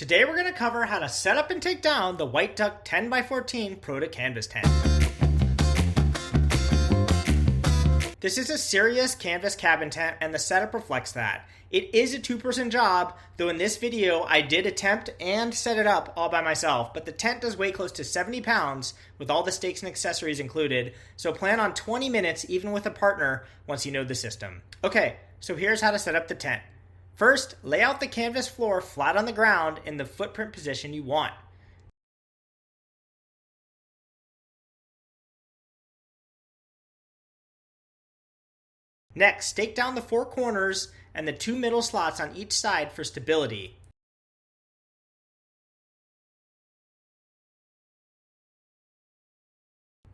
Today we're going to cover how to set up and take down the White Duck 10x14 Prota canvas tent. This is a serious canvas cabin tent and the setup reflects that. It is a two-person job, though in this video I did attempt and set it up all by myself, but the tent does weigh close to 70 pounds with all the stakes and accessories included, so plan on 20 minutes even with a partner once you know the system. Okay, so here's how to set up the tent. First, lay out the canvas floor flat on the ground in the footprint position you want. Next, stake down the four corners and the two middle slots on each side for stability.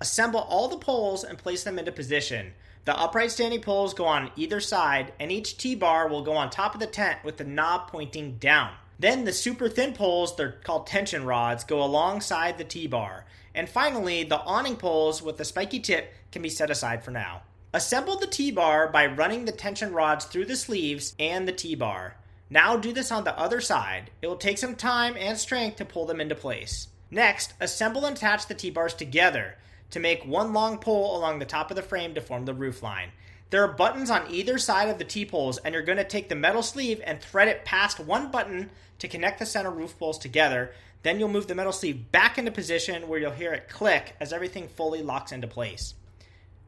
Assemble all the poles and place them into position. The upright standing poles go on either side, and each T-bar will go on top of the tent with the knob pointing down. Then the super thin poles, they're called tension rods, go alongside the T-bar. And finally, the awning poles with the spiky tip can be set aside for now. Assemble the T-bar by running the tension rods through the sleeves and the T-bar. Now do this on the other side. It will take some time and strength to pull them into place. Next, assemble and attach the T-bars together to make one long pole along the top of the frame to form the roofline. There are buttons on either side of the T-poles, and you're going to take the metal sleeve and thread it past one button to connect the center roof poles together. Then you'll move the metal sleeve back into position where you'll hear it click as everything fully locks into place.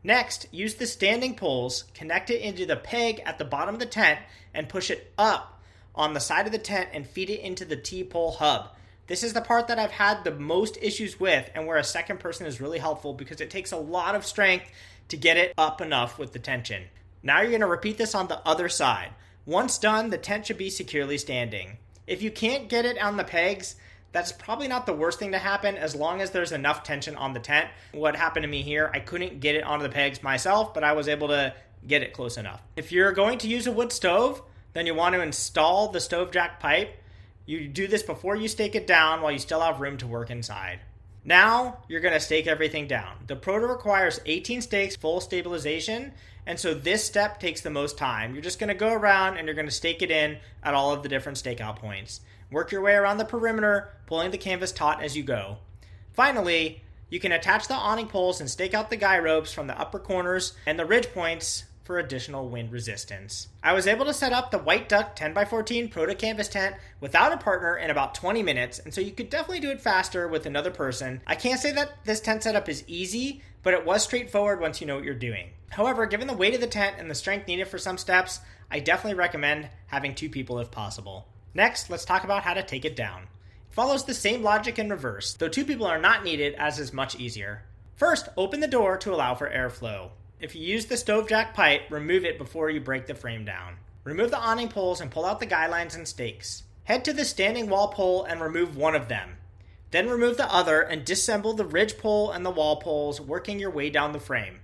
Next, use the standing poles, connect it into the peg at the bottom of the tent, and push it up on the side of the tent and feed it into the T-pole hub. This is the part that I've had the most issues with and where a second person is really helpful because it takes a lot of strength to get it up enough with the tension. Now you're going to repeat this on the other side. Once done, the tent should be securely standing. If you can't get it on the pegs, that's probably not the worst thing to happen as long as there's enough tension on the tent. What happened to me here, I couldn't get it onto the pegs myself, but I was able to get it close enough. If you're going to use a wood stove, then you want to install the stove jack pipe. You do this before you stake it down while you still have room to work inside. Now, you're going to stake everything down. The Prota requires 18 stakes, full stabilization, and so this step takes the most time. You're just going to go around and you're going to stake it in at all of the different stakeout points. Work your way around the perimeter, pulling the canvas taut as you go. Finally, you can attach the awning poles and stake out the guy ropes from the upper corners and the ridge points for additional wind resistance. I was able to set up the White Duck 10x14 Prota canvas tent without a partner in about 20 minutes, and so you could definitely do it faster with another person. I can't say that this tent setup is easy, but it was straightforward once you know what you're doing. However, given the weight of the tent and the strength needed for some steps, I definitely recommend having two people if possible. Next, let's talk about how to take it down. It follows the same logic in reverse, though two people are not needed as is much easier. First, open the door to allow for airflow. If you use the stove jack pipe, remove it before you break the frame down. Remove the awning poles and pull out the guy lines and stakes. Head to the standing wall pole and remove one of them. Then remove the other and disassemble the ridge pole and the wall poles, working your way down the frame.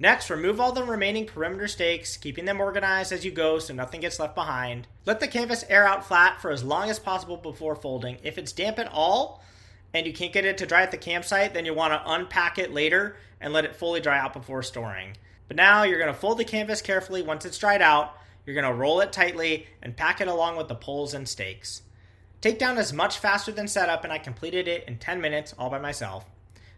Next, remove all the remaining perimeter stakes, keeping them organized as you go so nothing gets left behind. Let the canvas air out flat for as long as possible before folding. If it's damp at all and you can't get it to dry at the campsite, then you want to unpack it later and let it fully dry out before storing. But now you're going to fold the canvas carefully once it's dried out. You're going to roll it tightly and pack it along with the poles and stakes. Takedown is much faster than setup, and I completed it in 10 minutes all by myself.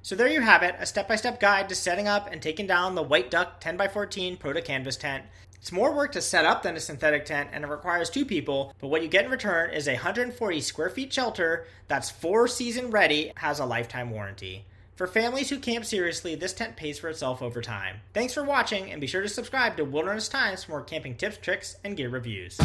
So there you have it, a step-by-step guide to setting up and taking down the White Duck 10x14 Prota canvas tent. It's more work to set up than a synthetic tent, and it requires two people, but what you get in return is a 140 square feet shelter that's 4-season ready, has a lifetime warranty. For families who camp seriously, this tent pays for itself over time. Thanks for watching, and be sure to subscribe to Wilderness Times for more camping tips, tricks, and gear reviews.